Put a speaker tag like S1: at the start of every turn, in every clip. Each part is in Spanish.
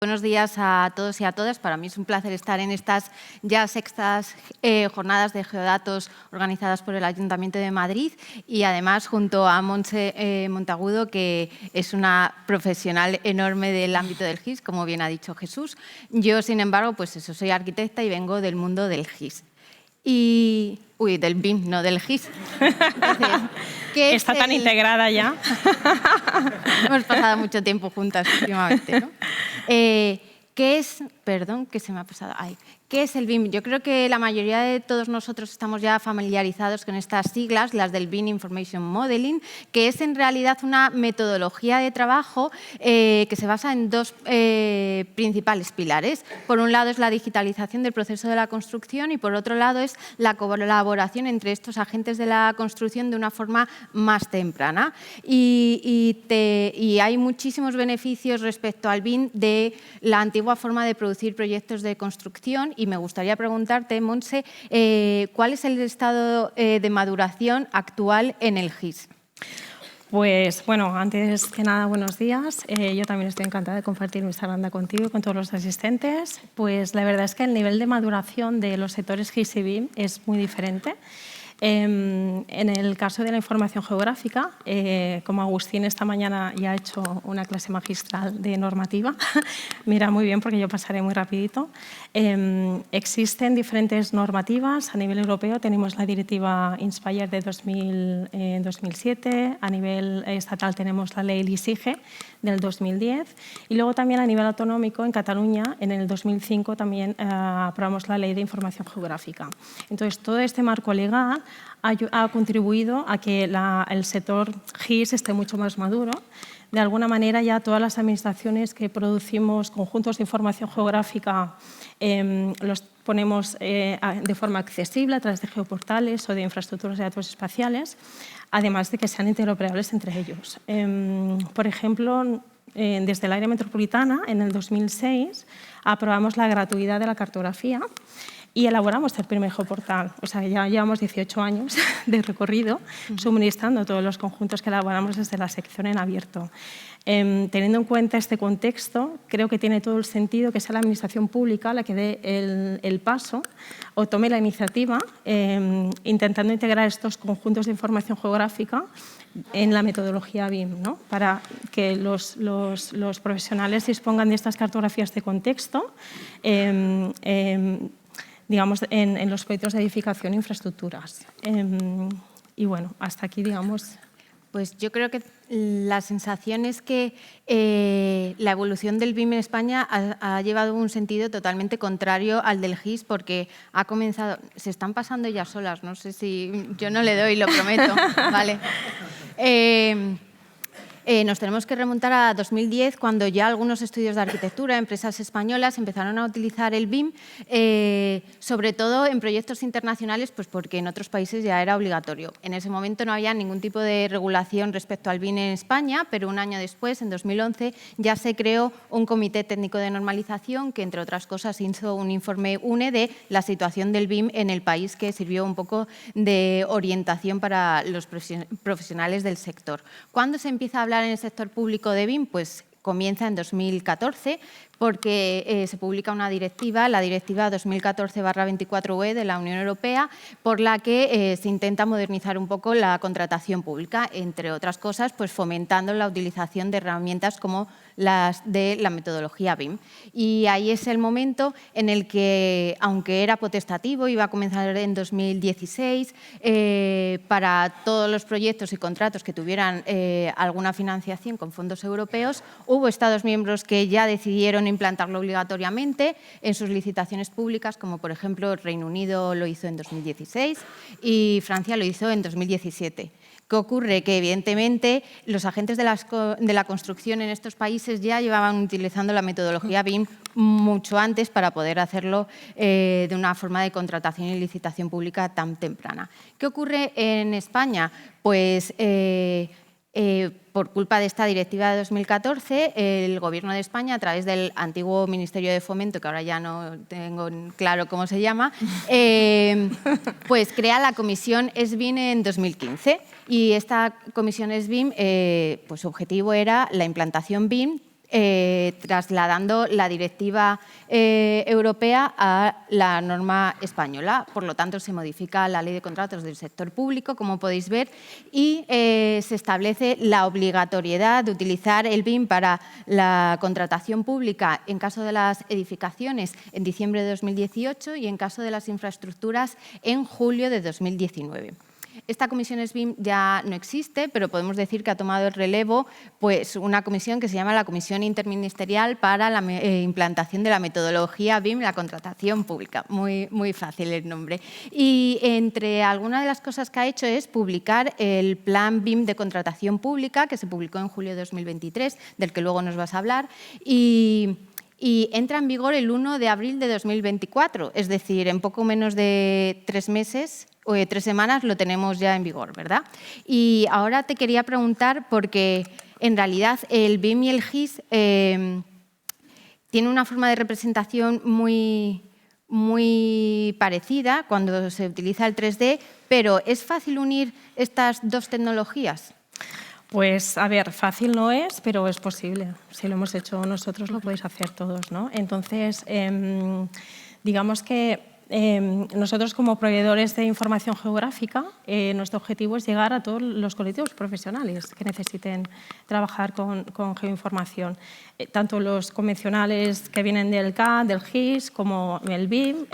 S1: Buenos días a todos y a todas. Para mí es un placer estar en estas ya sextas jornadas de geodatos organizadas por el Ayuntamiento de Madrid y además junto a Montse Monteagudo, que es una profesional enorme del ámbito del GIS, como bien ha dicho Jesús. Yo, sin embargo, pues eso, soy arquitecta y vengo del mundo del GIS. Del BIM, no del GIS. Entonces,
S2: está tan integrada ya.
S1: Hemos pasado mucho tiempo juntas últimamente, ¿no? ¿Qué es? Perdón, que se me ha pasado. ¿Qué es el BIM? Yo creo que la mayoría de todos nosotros estamos ya familiarizados con estas siglas, las del BIM Information Modeling, que es en realidad una metodología de trabajo que se basa en dos principales pilares. Por un lado es la digitalización del proceso de la construcción y por otro lado es la colaboración entre estos agentes de la construcción de una forma más temprana. Y hay muchísimos beneficios respecto al BIM de la antigua forma de producir proyectos de construcción y me gustaría preguntarte, Montse, ¿cuál es el estado de maduración actual en el GIS?
S2: Pues bueno, antes que nada, buenos días. Yo también estoy encantada de compartir mi charla contigo y con todos los asistentes. Pues la verdad es que el nivel de maduración de los sectores GIS y BIM es muy diferente. En el caso de la información geográfica, como Agustín esta mañana ya ha hecho una clase magistral de normativa, mira muy bien porque yo pasaré muy rapidito. Existen diferentes normativas. A nivel europeo tenemos la directiva Inspire de 2007, a nivel estatal tenemos la ley LISIGE del 2010 y luego también a nivel autonómico en Cataluña en el 2005 también aprobamos la ley de información geográfica. Entonces todo este marco legal ha contribuido a que el sector GIS esté mucho más maduro. De alguna manera ya todas las administraciones que producimos conjuntos de información geográfica los ponemos de forma accesible a través de geoportales o de infraestructuras de datos espaciales, además de que sean interoperables entre ellos. Por ejemplo, desde el área metropolitana, en el 2006, aprobamos la gratuidad de la cartografía y elaboramos el primer geoportal. O sea, ya llevamos 18 años de recorrido suministrando todos los conjuntos que elaboramos desde la sección en abierto. Teniendo en cuenta este contexto, creo que tiene todo el sentido que sea la administración pública la que dé el paso o tome la iniciativa intentando integrar estos conjuntos de información geográfica en la metodología BIM, ¿no? Para que los profesionales dispongan de estas cartografías de contexto digamos, en los proyectos de edificación e infraestructuras. Y bueno, hasta aquí, digamos.
S1: Pues yo creo que la sensación es que la evolución del BIM en España ha llevado un sentido totalmente contrario al del GIS porque ha comenzado... Se están pasando ellas solas, no sé si... Yo no le doy, lo prometo. Vale. Nos tenemos que remontar a 2010, cuando ya algunos estudios de arquitectura, empresas españolas, empezaron a utilizar el BIM, sobre todo en proyectos internacionales, pues porque en otros países ya era obligatorio. En ese momento no había ningún tipo de regulación respecto al BIM en España, pero un año después, en 2011, ya se creó un comité técnico de normalización que, entre otras cosas, hizo un informe UNE de la situación del BIM en el país, que sirvió un poco de orientación para los profesionales del sector. ¿Cuándo se empieza a hablar en el sector público de BIM? Pues comienza en 2014 porque se publica una directiva, la Directiva 2014/24/UE de la Unión Europea, por la que se intenta modernizar un poco la contratación pública, entre otras cosas, pues fomentando la utilización de herramientas como las de la metodología BIM. Y ahí es el momento en el que, aunque era potestativo, iba a comenzar en 2016, para todos los proyectos y contratos que tuvieran alguna financiación con fondos europeos, hubo Estados miembros que ya decidieron implantarlo obligatoriamente en sus licitaciones públicas, como por ejemplo Reino Unido lo hizo en 2016 y Francia lo hizo en 2017. ¿Qué ocurre? Que evidentemente los agentes de la construcción en estos países ya llevaban utilizando la metodología BIM mucho antes para poder hacerlo de una forma de contratación y licitación pública tan temprana. ¿Qué ocurre en España? Pues por culpa de esta directiva de 2014, el Gobierno de España, a través del antiguo Ministerio de Fomento, que ahora ya no tengo claro cómo se llama, pues crea la Comisión SBIM en 2015. Y esta Comisión SBIM, pues su objetivo era la implantación BIM trasladando la directiva europea a la norma española. Por lo tanto, se modifica la ley de contratos del sector público, como podéis ver, y se establece la obligatoriedad de utilizar el BIM para la contratación pública en caso de las edificaciones en diciembre de 2018 y en caso de las infraestructuras en julio de 2019. Esta comisión SBIM ya no existe, pero podemos decir que ha tomado el relevo pues, una comisión que se llama la Comisión Interministerial para la implantación de la metodología BIM, la contratación pública. Muy fácil el nombre. Y entre algunas de las cosas que ha hecho es publicar el Plan BIM de contratación pública, que se publicó en julio de 2023, del que luego nos vas a hablar, y entra en vigor el 1 de abril de 2024, es decir, en poco menos de 3 meses o 3 semanas lo tenemos ya en vigor, ¿verdad? Y ahora te quería preguntar, porque en realidad el BIM y el GIS tienen una forma de representación muy parecida cuando se utiliza el 3D, pero ¿es fácil unir estas dos tecnologías?
S2: Pues, a ver, fácil no es, pero es posible. Si lo hemos hecho nosotros, lo podéis hacer todos, ¿no? Entonces, digamos que nosotros como proveedores de información geográfica, nuestro objetivo es llegar a todos los colectivos profesionales que necesiten trabajar con geoinformación, tanto los convencionales que vienen del CAD, del GIS, como el BIM,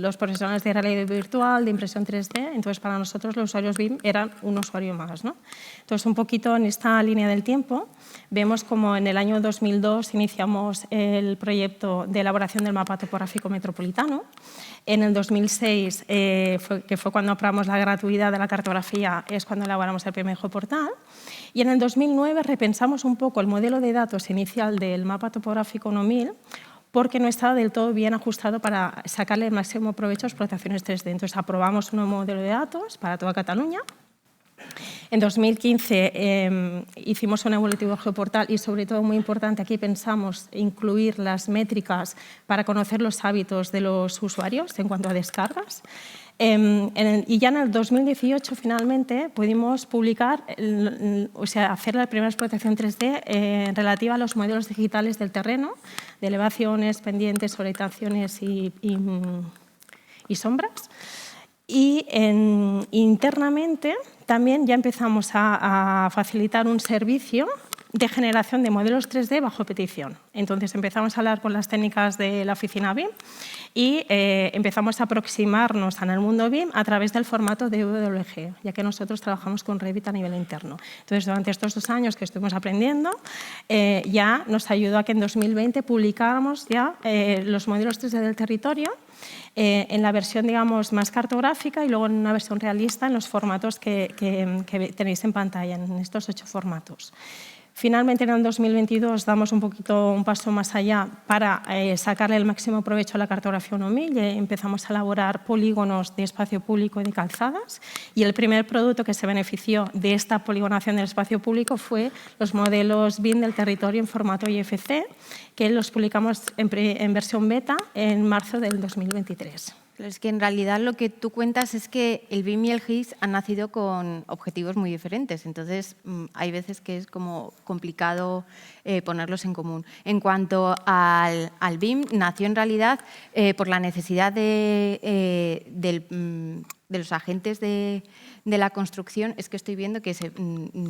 S2: los profesionales de realidad virtual, de impresión 3D. Entonces, para nosotros los usuarios BIM eran un usuario más, ¿no? Entonces, un poquito en esta línea del tiempo, vemos como en el año 2002 iniciamos el proyecto de elaboración del mapa topográfico metropolitano. En el 2006, que fue cuando aprobamos la gratuidad de la cartografía, es cuando elaboramos el primer geoportal. Y en el 2009 repensamos un poco el modelo de datos inicial del mapa topográfico 1000, porque no estaba del todo bien ajustado para sacarle el máximo provecho a explotaciones 3D. Entonces, aprobamos un nuevo modelo de datos para toda Cataluña. En 2015 hicimos un evolutivo geoportal y, sobre todo, muy importante, aquí pensamos incluir las métricas para conocer los hábitos de los usuarios en cuanto a descargas. Y ya en el 2018, finalmente, pudimos publicar, hacer la primera explotación 3D relativa a los modelos digitales del terreno, de elevaciones, pendientes, orientaciones y sombras. Y internamente también ya empezamos a facilitar un servicio de generación de modelos 3D bajo petición. Entonces empezamos a hablar con las técnicas de la oficina BIM y empezamos a aproximarnos al mundo BIM a través del formato de WG, ya que nosotros trabajamos con Revit a nivel interno. Entonces, durante estos 2 años que estuvimos aprendiendo, ya nos ayudó a que en 2020 publicáramos ya los modelos 3D del territorio en la versión, digamos, más cartográfica y luego en una versión realista en los formatos que tenéis en pantalla, en estos 8 formatos. Finalmente, en el 2022, damos un paso más allá para sacarle el máximo provecho a la cartografía 1000 y empezamos a elaborar polígonos de espacio público y de calzadas. Y el primer producto que se benefició de esta poligonación del espacio público fue los modelos BIM del territorio en formato IFC, que los publicamos en versión beta en marzo del 2023.
S1: Es que en realidad lo que tú cuentas es que el BIM y el GIS han nacido con objetivos muy diferentes, entonces hay veces que es como complicado ponerlos en común. En cuanto al BIM, nació en realidad por la necesidad de los agentes de la construcción. Es que estoy viendo que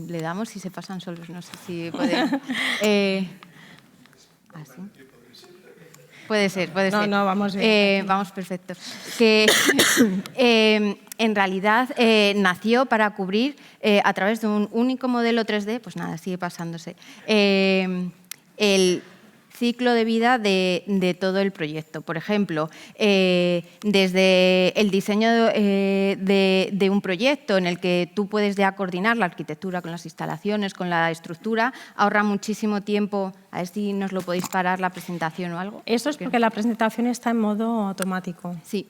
S1: le damos y se pasan solos, no sé si pueden... ¿así? Puede ser.
S2: No, vamos bien.
S1: Vamos perfecto. Que en realidad nació para cubrir a través de un único modelo 3D, pues nada, sigue pasándose, el ciclo de vida de todo el proyecto. Por ejemplo, desde el diseño de un proyecto en el que tú puedes ya coordinar la arquitectura con las instalaciones, con la estructura, ahorra muchísimo tiempo. A ver si nos lo podéis parar la presentación o algo.
S2: Eso es porque la presentación está en modo automático.
S1: Sí.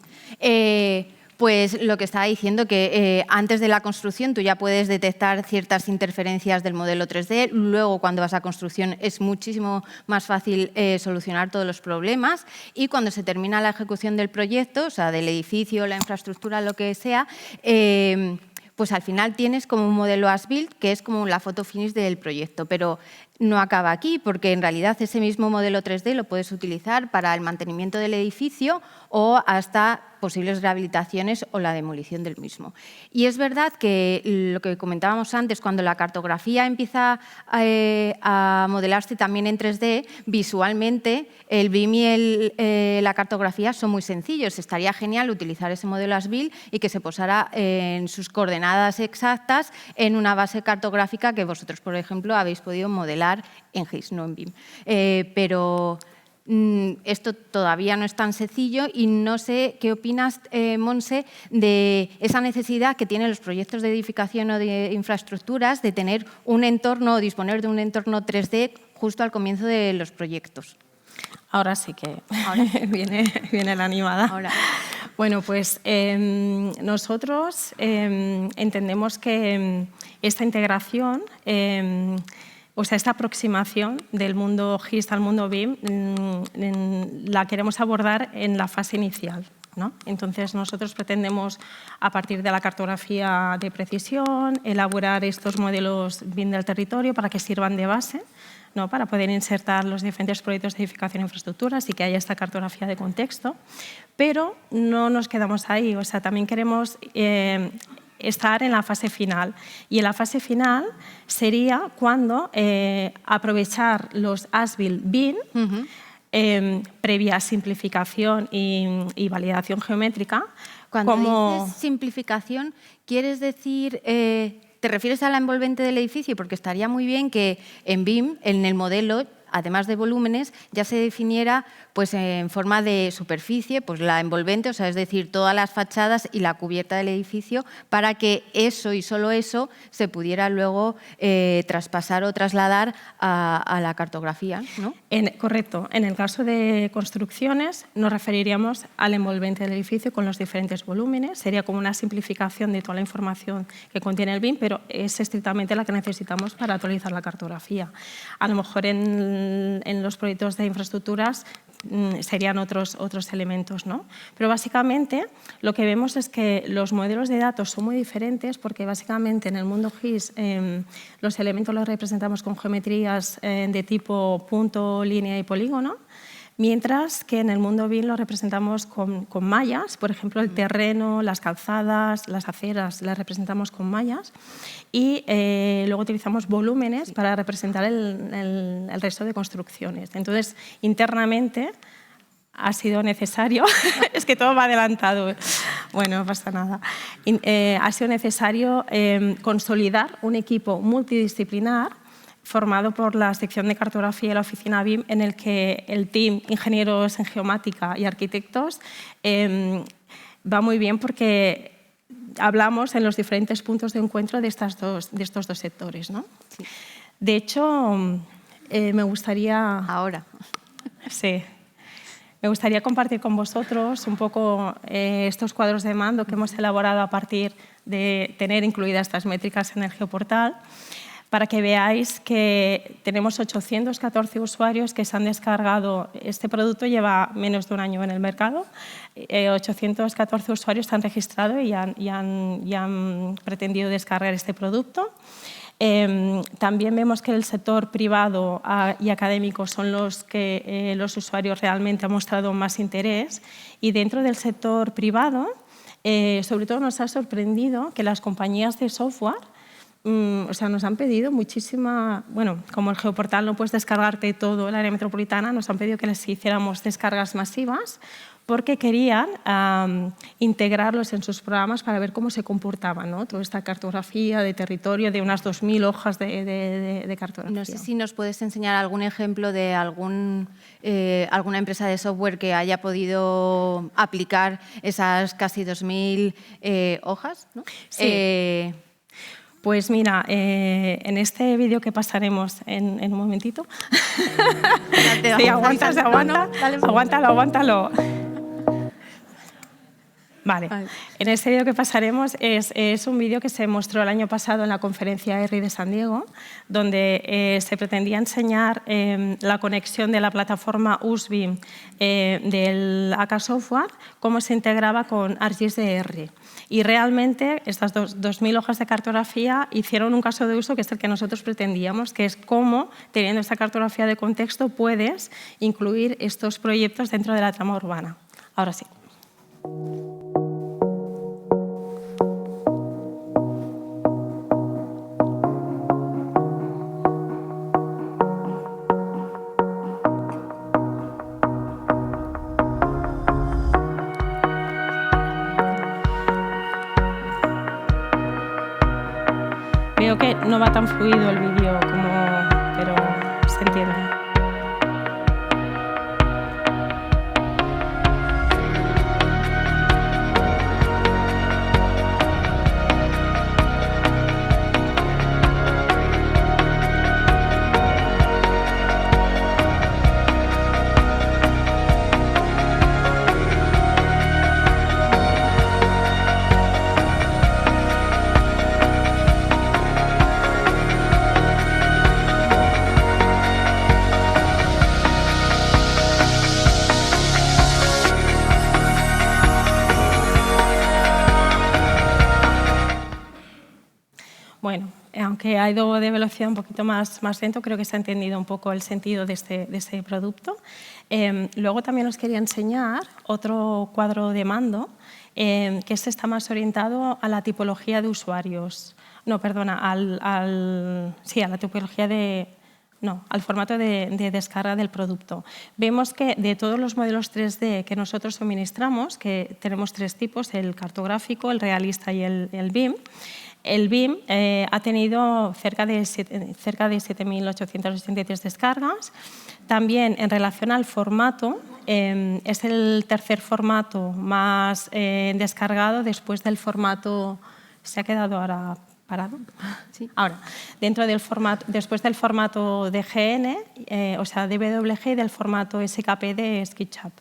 S1: Pues lo que estaba diciendo, que antes de la construcción tú ya puedes detectar ciertas interferencias del modelo 3D, luego cuando vas a construcción es muchísimo más fácil solucionar todos los problemas y cuando se termina la ejecución del proyecto, o sea, del edificio, la infraestructura, lo que sea, pues al final tienes como un modelo as-built, que es como la foto finish del proyecto, pero no acaba aquí, porque en realidad ese mismo modelo 3D lo puedes utilizar para el mantenimiento del edificio o hasta posibles rehabilitaciones o la demolición del mismo. Y es verdad que lo que comentábamos antes, cuando la cartografía empieza a modelarse también en 3D, visualmente el BIM y la cartografía son muy sencillos. Estaría genial utilizar ese modelo as-built y que se posara en sus coordenadas exactas en una base cartográfica que vosotros, por ejemplo, habéis podido modelar en GIS, no en BIM. Pero esto todavía no es tan sencillo y no sé qué opinas, Montse, de esa necesidad que tienen los proyectos de edificación o de infraestructuras de tener un entorno o disponer de un entorno 3D justo al comienzo de los proyectos.
S2: Ahora sí que viene la animada.
S1: Ahora.
S2: Bueno, pues nosotros entendemos que esta integración, o sea, esta aproximación del mundo GIS al mundo BIM la queremos abordar en la fase inicial, ¿no? Entonces, nosotros pretendemos, a partir de la cartografía de precisión, elaborar estos modelos BIM del territorio para que sirvan de base, ¿no? Para poder insertar los diferentes proyectos de edificación e infraestructuras y que haya esta cartografía de contexto. Pero no nos quedamos ahí, o sea, también queremos estar en la fase final. Y en la fase final sería cuando aprovechar los as-built BIM, previa simplificación y validación geométrica.
S1: Cuando dices simplificación, ¿quieres decir, te refieres a la envolvente del edificio? Porque estaría muy bien que en BIM, en el modelo, además de volúmenes, ya se definiera pues, en forma de superficie, pues, la envolvente, o sea, es decir, todas las fachadas y la cubierta del edificio, para que eso y solo eso se pudiera luego traspasar o trasladar a la cartografía, ¿no?
S2: Correcto. En el caso de construcciones nos referiríamos al envolvente del edificio con los diferentes volúmenes. Sería como una simplificación de toda la información que contiene el BIM, pero es estrictamente la que necesitamos para actualizar la cartografía. A lo mejor en los proyectos de infraestructuras serían otros elementos, ¿no? Pero básicamente lo que vemos es que los modelos de datos son muy diferentes porque básicamente en el mundo GIS los elementos los representamos con geometrías de tipo punto, línea y polígono, mientras que en el mundo BIM lo representamos con mallas, por ejemplo, el terreno, las calzadas, las aceras, las representamos con mallas y luego utilizamos volúmenes para representar el resto de construcciones. Entonces, internamente ha sido necesario, es que todo va adelantado, bueno, no pasa nada, ha sido necesario consolidar un equipo multidisciplinar formado por la sección de cartografía y la oficina BIM, en el que el team ingenieros en geomática y arquitectos va muy bien porque hablamos en los diferentes puntos de encuentro de estos dos sectores, ¿no? Sí. De hecho, me gustaría...
S1: Ahora.
S2: Sí. Me gustaría compartir con vosotros un poco estos cuadros de mando que hemos elaborado a partir de tener incluidas estas métricas en el Geoportal, para que veáis que tenemos 814 usuarios que se han descargado. Este producto lleva menos de un año en el mercado. 814 usuarios se han registrado y han pretendido descargar este producto. También vemos que el sector privado y académico son los que los usuarios realmente han mostrado más interés. Y dentro del sector privado, sobre todo nos ha sorprendido que las compañías de software o sea, nos han pedido muchísima... Bueno, como el Geoportal no puedes descargarte todo el área metropolitana, nos han pedido que les hiciéramos descargas masivas porque querían integrarlos en sus programas para ver cómo se comportaba, ¿no? Toda esta cartografía de territorio de unas 2.000 hojas de cartografía.
S1: No sé si nos puedes enseñar algún ejemplo de alguna empresa de software que haya podido aplicar esas casi 2.000 hojas, ¿no?
S2: Sí. Pues mira, en este vídeo que pasaremos en un momentito... Sí, aguántalo. Vale. En este vídeo que pasaremos es un vídeo que se mostró el año pasado en la conferencia ERRI de San Diego, donde se pretendía enseñar la conexión de la plataforma USB del AK Software, cómo se integraba con ArcGIS de ERRI. Y realmente estas 2.000 hojas de cartografía hicieron un caso de uso que es el que nosotros pretendíamos, que es cómo, teniendo esta cartografía de contexto, puedes incluir estos proyectos dentro de la trama urbana. Ahora sí. Veo que no va tan fluido el vídeo pero se entiende. Bueno, aunque ha ido de velocidad un poquito más lento, creo que se ha entendido un poco el sentido de este producto. Luego también os quería enseñar otro cuadro de mando, que está más orientado a la tipología de usuarios. No, perdona, a la tipología al formato de descarga del producto. Vemos que de todos los modelos 3D que nosotros suministramos, que tenemos tres tipos, el cartográfico, el realista y el BIM, el BIM ha tenido cerca de 7.883 descargas. También, en relación al formato, es el tercer formato más descargado después del formato... ¿Se ha quedado ahora parado? Sí. Ahora, después del formato DGN, o sea, DWG, y del formato SKP de SketchUp.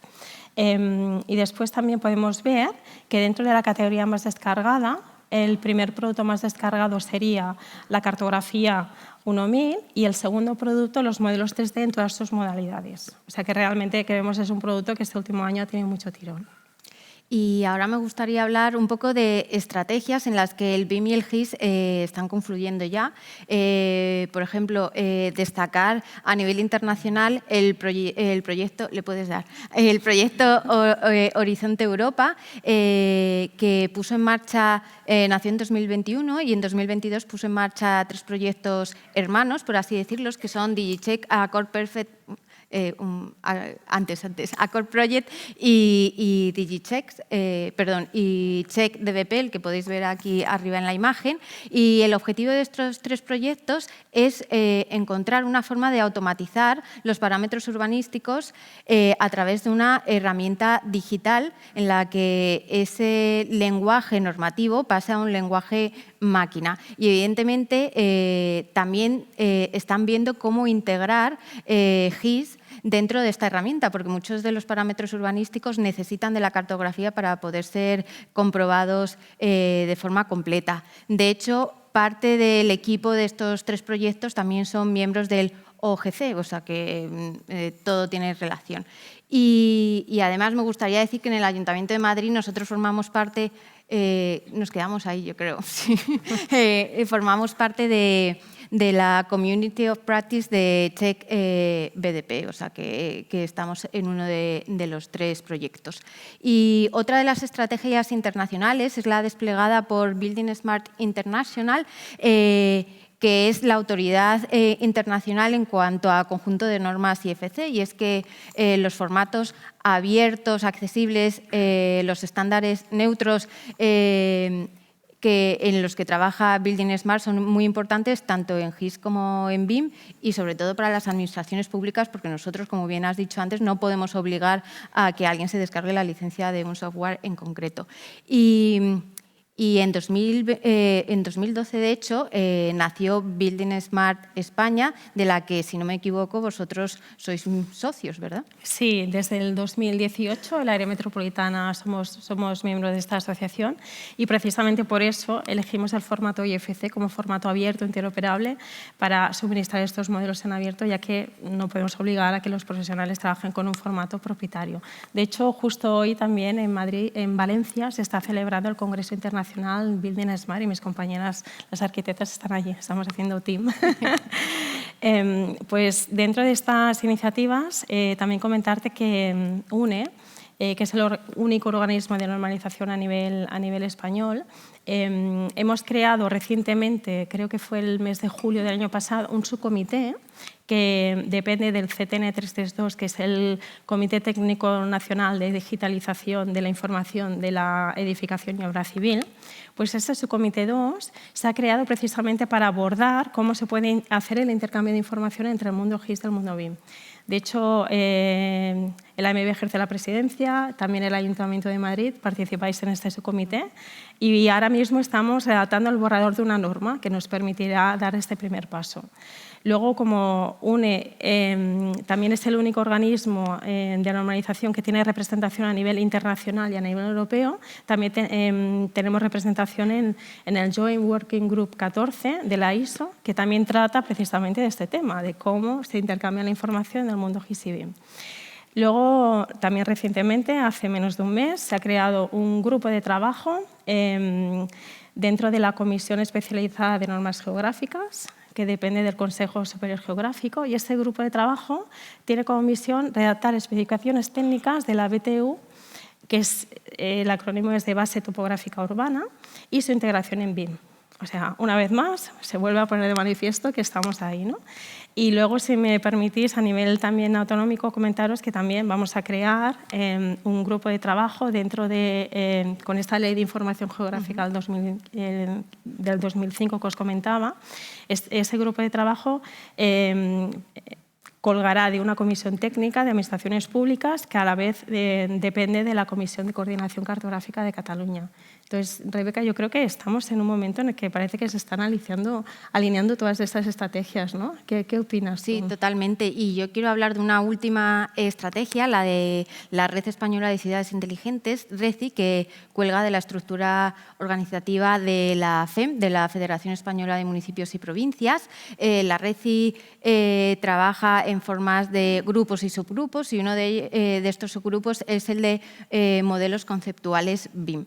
S2: Y después también podemos ver que dentro de la categoría más descargada, el primer producto más descargado sería la cartografía 1000 y el segundo producto los modelos 3D en todas sus modalidades. O sea que realmente creemos que es un producto que este último año ha tenido mucho tirón.
S1: Y ahora me gustaría hablar un poco de estrategias en las que el BIM y el GIS están confluyendo ya. Por ejemplo, destacar a nivel internacional el proyecto, ¿le puedes dar? El proyecto Horizonte Europa, que puso en marcha, nació en 2021 y en 2022 puso en marcha 3 proyectos hermanos, por así decirlos, que son DigiCheck, Accord Perfect, Accord Project y DigiCheck, y Check DBP, el que podéis ver aquí arriba en la imagen. Y el objetivo de estos 3 proyectos es encontrar una forma de automatizar los parámetros urbanísticos a través de una herramienta digital en la que ese lenguaje normativo pase a un lenguaje máquina. Y evidentemente también están viendo cómo integrar GIS dentro de esta herramienta, porque muchos de los parámetros urbanísticos necesitan de la cartografía para poder ser comprobados de forma completa. De hecho, parte del equipo de estos 3 proyectos también son miembros del OGC, o sea que todo tiene relación. Y además me gustaría decir que en el Ayuntamiento de Madrid nosotros formamos parte, nos quedamos ahí yo creo, sí. Formamos parte de la Community of Practice de Check BDP, o sea que estamos en uno de los 3 proyectos. Y otra de las estrategias internacionales es la desplegada por Building Smart International, que es la autoridad internacional en cuanto a conjunto de normas IFC, y es que los formatos abiertos, accesibles, los estándares neutros en los que trabaja Building Smart son muy importantes tanto en GIS como en BIM y sobre todo para las administraciones públicas, porque nosotros, como bien has dicho antes, no podemos obligar a que alguien se descargue la licencia de un software en concreto. Y en 2012, de hecho, nació Building Smart España, de la que, si no me equivoco, vosotros sois socios, ¿verdad?
S2: Sí, desde el 2018 el área metropolitana somos miembros de esta asociación y precisamente por eso elegimos el formato IFC como formato abierto, interoperable, para suministrar estos modelos en abierto, ya que no podemos obligar a que los profesionales trabajen con un formato propietario. De hecho, justo hoy también en Madrid, en Valencia, se está celebrando el Congreso Internacional Building Smart y mis compañeras, las arquitectas, están allí, estamos haciendo team. Pues dentro de estas iniciativas, también comentarte que UNE, que es el único organismo de normalización a nivel español, hemos creado recientemente, creo que fue el mes de julio del año pasado, un subcomité que depende del CTN 332, que es el Comité Técnico Nacional de Digitalización de la Información de la Edificación y Obra Civil. Pues este subcomité 2 se ha creado precisamente para abordar cómo se puede hacer el intercambio de información entre el mundo GIS y el mundo BIM. De hecho, el AMB ejerce la presidencia, también el Ayuntamiento de Madrid participáis en este subcomité y ahora mismo estamos redactando el borrador de una norma que nos permitirá dar este primer paso. Luego, como UNE también es el único organismo de normalización que tiene representación a nivel internacional y a nivel europeo, también tenemos representación en el Joint Working Group 14 de la ISO, que también trata precisamente de este tema, de cómo se intercambia la información en el mundo GIS y BIM. Luego, también recientemente, hace menos de un mes, se ha creado un grupo de trabajo dentro de la Comisión Especializada de Normas Geográficas, que depende del Consejo Superior Geográfico, y este grupo de trabajo tiene como misión redactar especificaciones técnicas de la BTU, que es el acrónimo es de Base Topográfica Urbana, y su integración en BIM. O sea, una vez más, se vuelve a poner de manifiesto que estamos ahí, ¿no? Y luego, si me permitís, a nivel también autonómico, comentaros que también vamos a crear un grupo de trabajo dentro de, con esta Ley de Información Geográfica del 2005 que os comentaba. Ese grupo de trabajo colgará de una comisión técnica de administraciones públicas que a la vez depende de la Comisión de Coordinación Cartográfica de Cataluña. Entonces, Rebeca, yo creo que estamos en un momento en el que parece que se están alineando todas estas estrategias, ¿no? ¿Qué opinas tú?
S1: Sí, totalmente. Y yo quiero hablar de una última estrategia, la de la Red Española de Ciudades Inteligentes, RECI, que cuelga de la estructura organizativa de la FEM, de la Federación Española de Municipios y Provincias. La RECI trabaja en formas de grupos y subgrupos, y uno de estos subgrupos es el de modelos conceptuales BIM.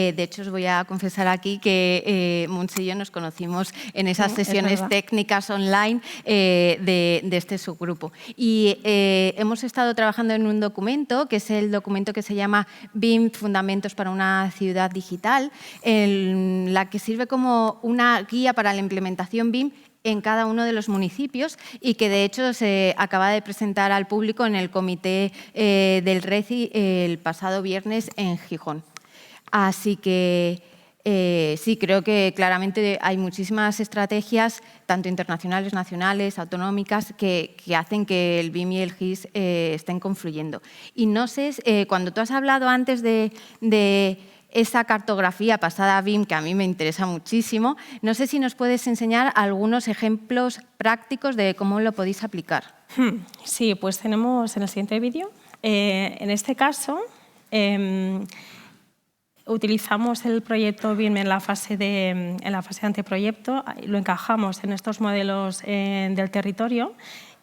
S1: De hecho, os voy a confesar aquí que Montse y yo nos conocimos en esas sesiones técnicas online de este subgrupo. Y hemos estado trabajando en un documento, que es el documento que se llama BIM Fundamentos para una Ciudad Digital, en la que sirve como una guía para la implementación BIM en cada uno de los municipios y que, de hecho, se acaba de presentar al público en el comité del RECI el pasado viernes en Gijón. Así que sí, creo que claramente hay muchísimas estrategias, tanto internacionales, nacionales, autonómicas, que hacen que el BIM y el GIS estén confluyendo. Y no sé, cuando tú has hablado antes de esa cartografía pasada a BIM, que a mí me interesa muchísimo, no sé si nos puedes enseñar algunos ejemplos prácticos de cómo lo podéis aplicar.
S2: Sí, pues tenemos en el siguiente vídeo. En este caso, utilizamos el proyecto BIM en la fase de anteproyecto, lo encajamos en estos modelos del territorio.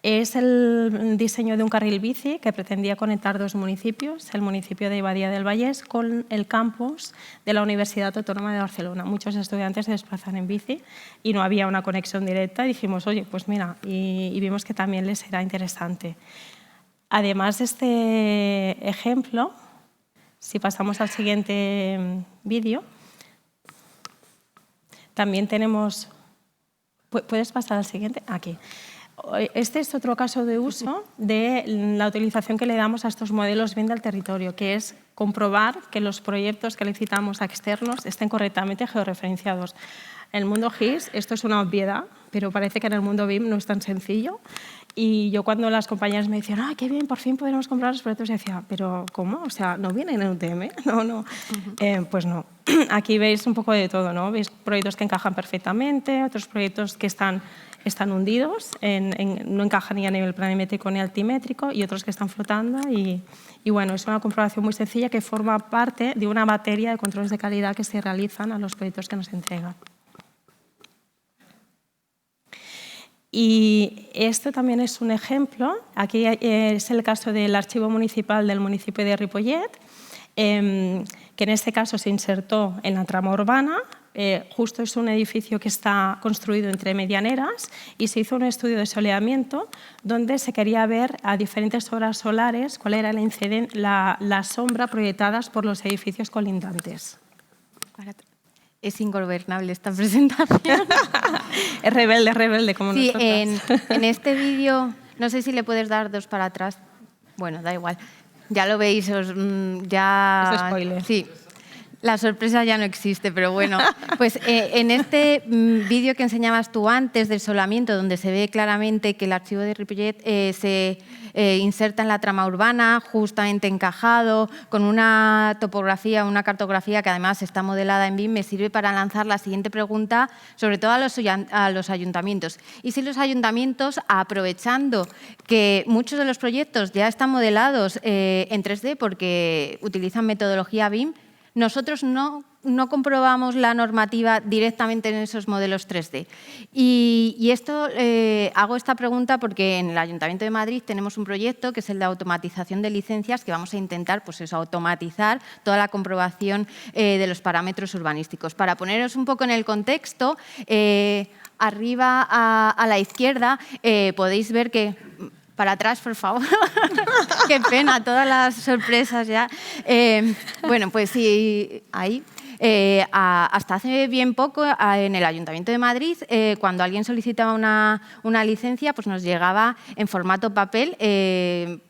S2: Es el diseño de un carril bici que pretendía conectar dos municipios, el municipio de Badia del Vallès con el campus de la Universidad Autónoma de Barcelona. Muchos estudiantes se desplazan en bici y no había una conexión directa. Dijimos, oye, pues mira, y vimos que también les era interesante. Además de este ejemplo, si pasamos al siguiente vídeo, también tenemos... ¿Puedes pasar al siguiente? Aquí. Este es otro caso de uso de la utilización que le damos a estos modelos BIM del territorio, que es comprobar que los proyectos que licitamos a externos estén correctamente georreferenciados. En el mundo GIS esto es una obviedad, pero parece que en el mundo BIM no es tan sencillo. Y yo cuando las compañeras me decían, ¡ah, qué bien, por fin podremos comprar los proyectos! Y decía, ¿pero cómo? O sea, ¿no vienen en UTM? No. Pues no. Aquí veis un poco de todo, ¿no? Veis proyectos que encajan perfectamente, otros proyectos que están hundidos, no encajan ni a nivel planimétrico ni altimétrico, y otros que están flotando. Y bueno, es una comprobación muy sencilla que forma parte de una batería de controles de calidad que se realizan a los proyectos que nos entregan. Y esto también es un ejemplo. Aquí es el caso del archivo municipal del municipio de Ripollet, que en este caso se insertó en la trama urbana. Justo es un edificio que está construido entre medianeras y se hizo un estudio de soleamiento donde se quería ver a diferentes horas solares cuál era la sombra proyectadas por los edificios colindantes.
S1: Es ingobernable esta presentación.
S2: Es rebelde como
S1: sí,
S2: nosotras.
S1: En este vídeo, no sé si le puedes dar 2 para atrás. Bueno, da igual. Ya lo veis, ya...
S2: Es spoiler.
S1: Sí. La sorpresa ya no existe, pero bueno. Pues en este vídeo que enseñabas tú antes del solamiento, donde se ve claramente que el archivo de Ripollet se inserta en la trama urbana, justamente encajado, con una topografía, una cartografía que además está modelada en BIM, me sirve para lanzar la siguiente pregunta, sobre todo a los ayuntamientos. Y si los ayuntamientos, aprovechando que muchos de los proyectos ya están modelados en 3D porque utilizan metodología BIM, nosotros no comprobamos la normativa directamente en esos modelos 3D. Y esto, hago esta pregunta porque en el Ayuntamiento de Madrid tenemos un proyecto que es el de automatización de licencias, que vamos a intentar pues eso, automatizar toda la comprobación de los parámetros urbanísticos. Para poneros un poco en el contexto, arriba a la izquierda podéis ver que... Para atrás, por favor. Qué pena, todas las sorpresas ya. Bueno, pues sí, ahí. Hasta hace bien poco, en el Ayuntamiento de Madrid, cuando alguien solicitaba una licencia, pues nos llegaba en formato papel,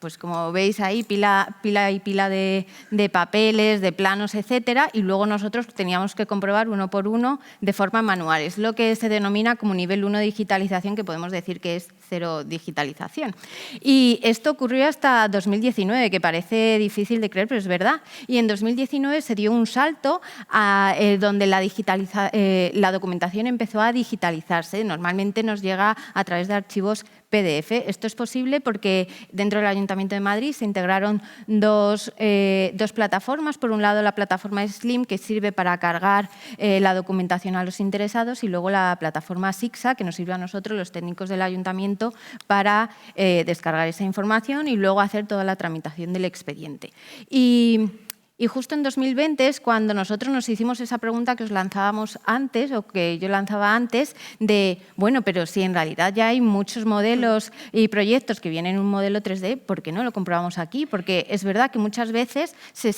S1: pues como veis ahí, pila y pila de papeles, de planos, etcétera, y luego nosotros teníamos que comprobar uno por uno de forma manual. Es lo que se denomina como nivel 1 de digitalización, que podemos decir que es 0 digitalización. Y esto ocurrió hasta 2019, que parece difícil de creer, pero es verdad. Y en 2019 se dio un salto donde la documentación empezó a digitalizarse. Normalmente nos llega a través de archivos PDF. Esto es posible porque dentro del Ayuntamiento de Madrid se integraron dos plataformas. Por un lado, la plataforma Slim, que sirve para cargar la documentación a los interesados, y luego la plataforma Sixa, que nos sirve a nosotros, los técnicos del Ayuntamiento, para descargar esa información y luego hacer toda la tramitación del expediente. Y justo en 2020 es cuando nosotros nos hicimos esa pregunta que os lanzábamos antes, o que yo lanzaba antes, de, bueno, pero si en realidad ya hay muchos modelos y proyectos que vienen en un modelo 3D, ¿por qué no lo comprobamos aquí? Porque es verdad que muchas veces se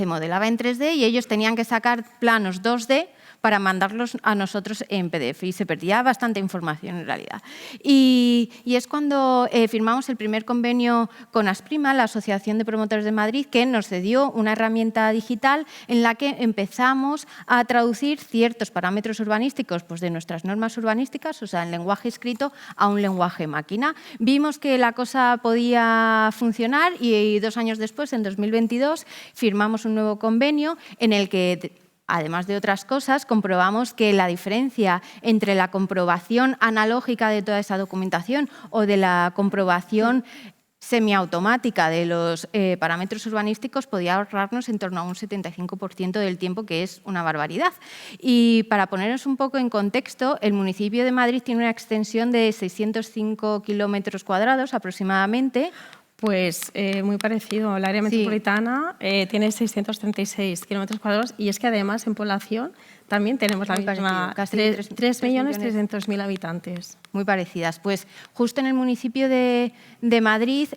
S1: modelaba en 3D y ellos tenían que sacar planos 2D para mandarlos a nosotros en PDF y se perdía bastante información en realidad. Y es cuando firmamos el primer convenio con Asprima, la Asociación de Promotores de Madrid, que nos cedió una herramienta digital en la que empezamos a traducir ciertos parámetros urbanísticos pues de nuestras normas urbanísticas, o sea, en lenguaje escrito, a un lenguaje máquina. Vimos que la cosa podía funcionar y 2 años después, en 2022, firmamos un nuevo convenio en el que, además de otras cosas, comprobamos que la diferencia entre la comprobación analógica de toda esa documentación o de la comprobación semiautomática de los parámetros urbanísticos podía ahorrarnos en torno a un 75% del tiempo, que es una barbaridad. Y para ponernos un poco en contexto, el municipio de Madrid tiene una extensión de 605 kilómetros cuadrados aproximadamente.
S2: Pues muy parecido. El área metropolitana tiene 636 kilómetros cuadrados y es que además en población también tenemos la misma,
S1: casi
S2: 3.300.000 habitantes.
S1: Muy parecidas. Pues justo en el municipio de Madrid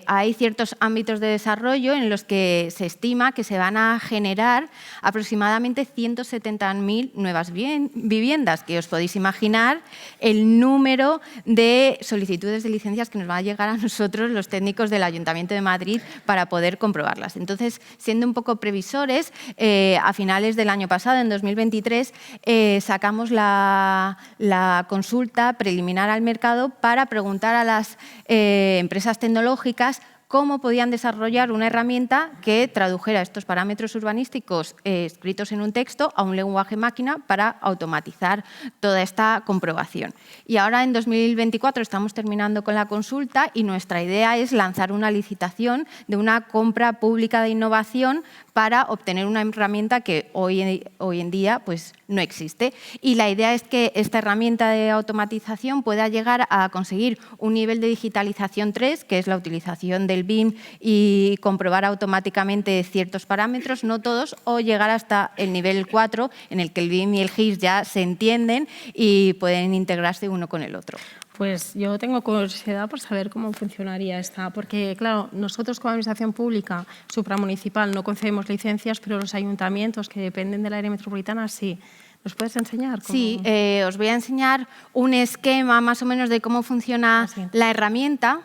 S1: hay ciertos ámbitos de desarrollo en los que se estima que se van a generar aproximadamente 170.000 nuevas viviendas, que os podéis imaginar el número de solicitudes de licencias que nos van a llegar a nosotros, los técnicos del Ayuntamiento de Madrid, para poder comprobarlas. Entonces, siendo un poco previsores, a finales del año pasado, en 2021, 2023 sacamos la consulta preliminar al mercado para preguntar a las empresas tecnológicas cómo podían desarrollar una herramienta que tradujera estos parámetros urbanísticos escritos en un texto a un lenguaje máquina para automatizar toda esta comprobación. Y ahora en 2024 estamos terminando con la consulta y nuestra idea es lanzar una licitación de una compra pública de innovación para obtener una herramienta que hoy en día pues, no existe. Y la idea es que esta herramienta de automatización pueda llegar a conseguir un nivel de digitalización 3, que es la utilización del BIM y comprobar automáticamente ciertos parámetros, no todos, o llegar hasta el nivel 4, en el que el BIM y el GIS ya se entienden y pueden integrarse uno con el otro.
S2: Pues yo tengo curiosidad por saber cómo funcionaría esta, porque claro, nosotros como administración pública supramunicipal no concedemos licencias, pero los ayuntamientos que dependen del área metropolitana sí. ¿Nos puedes enseñar?
S1: Sí, os voy a enseñar un esquema más o menos de cómo funciona la herramienta.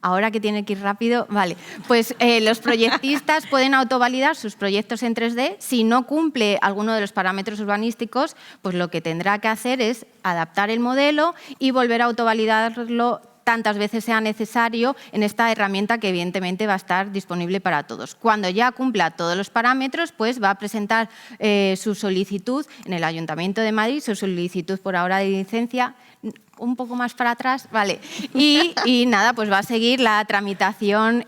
S1: Ahora que tiene que ir rápido, vale. Pues los proyectistas pueden autovalidar sus proyectos en 3D. Si no cumple alguno de los parámetros urbanísticos, pues lo que tendrá que hacer es adaptar el modelo y volver a autovalidarlo tantas veces sea necesario en esta herramienta que evidentemente va a estar disponible para todos. Cuando ya cumpla todos los parámetros, pues va a presentar su solicitud en el Ayuntamiento de Madrid, su solicitud por ahora de licencia, un poco más para atrás, vale. Y nada, pues va a seguir la tramitación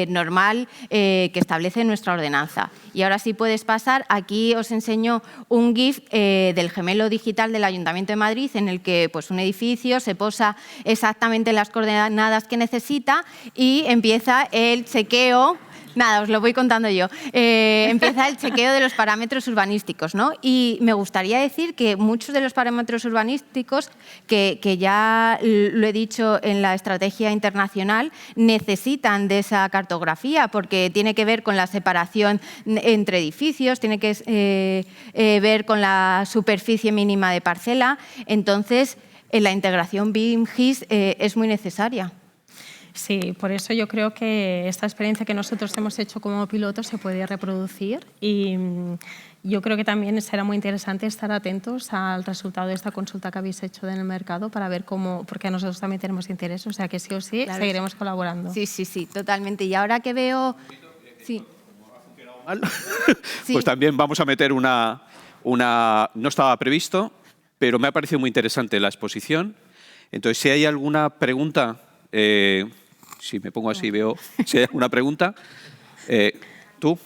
S1: normal que establece nuestra ordenanza. Y ahora sí puedes pasar, aquí os enseño un GIF del gemelo digital del Ayuntamiento de Madrid en el que pues, un edificio se posa exactamente las coordenadas que necesita y empieza el chequeo. Nada, os lo voy contando yo. Empieza el chequeo de los parámetros urbanísticos, ¿no? Y me gustaría decir que muchos de los parámetros urbanísticos, que ya lo he dicho en la estrategia internacional, necesitan de esa cartografía porque tiene que ver con la separación entre edificios, tiene que ver con la superficie mínima de parcela. Entonces, la integración BIM-GIS es muy necesaria.
S2: Sí, por eso yo creo que esta experiencia que nosotros hemos hecho como piloto se puede reproducir y yo creo que también será muy interesante estar atentos al resultado de esta consulta que habéis hecho en el mercado para ver cómo, porque nosotros también tenemos interés, o sea que sí o sí claro, seguiremos colaborando.
S1: Sí, sí, sí, totalmente. Y ahora que veo... Sí.
S3: Pues también vamos a meter una... No estaba previsto, pero me ha parecido muy interesante la exposición. Entonces, si hay alguna pregunta... si me pongo así veo si hay alguna pregunta. ¿Tú?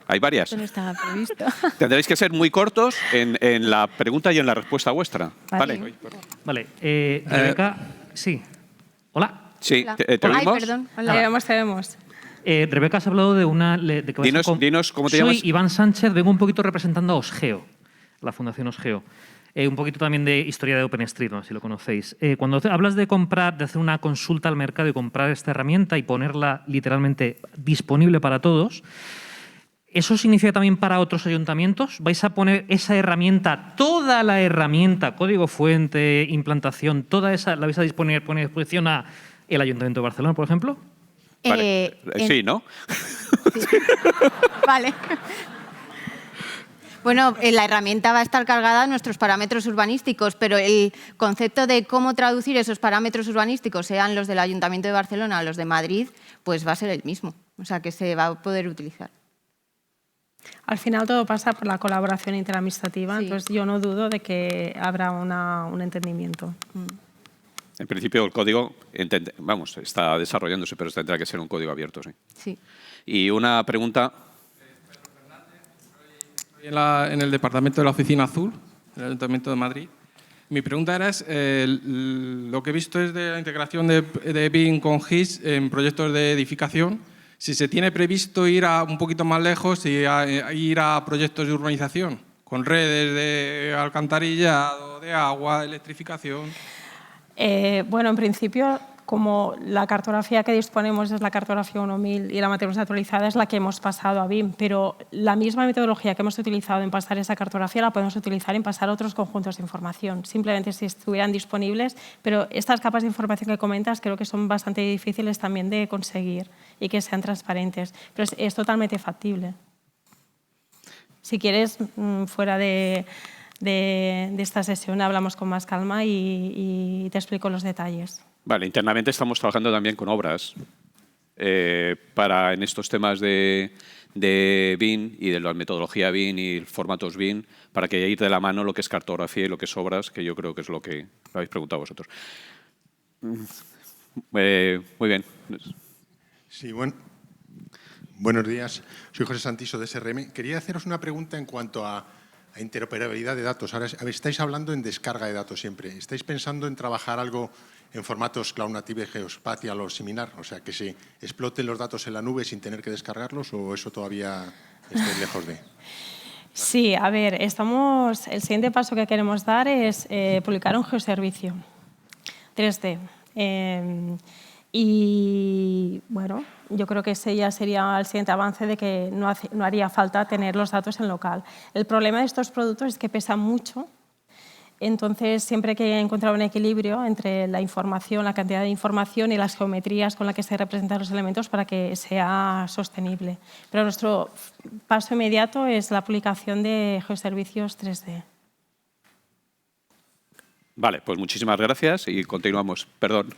S3: Hay varias.
S1: Esto no estaba previsto.
S3: Tendréis que ser muy cortos en la pregunta y en la respuesta vuestra. Vale.
S4: Vale. Rebeca, sí. Hola.
S3: Sí,
S1: Hola.
S3: ¿te oímos?
S1: Ay, perdón. Hola.
S2: Te vemos.
S4: Rebeca, has hablado de que
S3: dinos cómo te llamas.
S4: Soy Iván Sánchez, vengo un poquito representando a Osgeo, la Fundación Osgeo. Un poquito también de historia de OpenStreet, ¿no? Si lo conocéis. Cuando hablas de comprar, de hacer una consulta al mercado y comprar esta herramienta y ponerla literalmente disponible para todos, ¿eso significa también para otros ayuntamientos? ¿Vais a poner esa herramienta, toda la herramienta, código fuente, implantación, toda esa, la vais a poner a disposición a el Ayuntamiento de Barcelona, por ejemplo?
S3: Vale. Sí, ¿no?
S1: Sí. Vale. Bueno, la herramienta va a estar cargada de nuestros parámetros urbanísticos, pero el concepto de cómo traducir esos parámetros urbanísticos, sean los del Ayuntamiento de Barcelona o los de Madrid, pues va a ser el mismo. O sea, que se va a poder utilizar.
S2: Al final todo pasa por la colaboración interadministrativa, sí. Entonces yo no dudo de que habrá un entendimiento.
S3: En principio el código, vamos, está desarrollándose, pero tendrá que ser un código abierto, sí.
S1: Sí.
S3: Y una pregunta...
S5: En el departamento de la Oficina Azul, en el Ayuntamiento de Madrid. Mi pregunta era, lo que he visto es de la integración de BIM con GIS en proyectos de edificación. Si se tiene previsto ir un poquito más lejos y ir a proyectos de urbanización, con redes de alcantarillado, de agua, de electrificación.
S2: Bueno, en principio, como la cartografía que disponemos es la cartografía 1000 y la mantenemos actualizada, es la que hemos pasado a BIM, pero la misma metodología que hemos utilizado en pasar esa cartografía la podemos utilizar en pasar otros conjuntos de información, simplemente si estuvieran disponibles, pero estas capas de información que comentas creo que son bastante difíciles también de conseguir y que sean transparentes, pero es totalmente factible. Si quieres, fuera de esta sesión hablamos con más calma y te explico los detalles.
S3: Vale, internamente estamos trabajando también con obras en estos temas de BIM y de la metodología BIM y formatos BIM, para que ir de la mano lo que es cartografía y lo que es obras, que yo creo que es lo que habéis preguntado vosotros. Muy bien.
S6: Sí, buenos días. Soy José Santiso de SRM. Quería haceros una pregunta en cuanto a interoperabilidad de datos. Ahora estáis hablando en descarga de datos siempre. ¿Estáis pensando en trabajar algo en formatos Cloud Native, Geospatial o similar? O sea, que se exploten los datos en la nube sin tener que descargarlos, ¿o eso todavía estáis lejos de?
S2: Sí, a ver, el siguiente paso que queremos dar es publicar un geoservicio 3D. Y bueno, yo creo que ese ya sería el siguiente avance de que no haría falta tener los datos en local. El problema de estos productos es que pesan mucho. Entonces, siempre hay que encontrar un equilibrio entre la información, la cantidad de información y las geometrías con las que se representan los elementos para que sea sostenible. Pero nuestro paso inmediato es la publicación de geoservicios 3D.
S3: Vale, pues muchísimas gracias y continuamos. Perdón.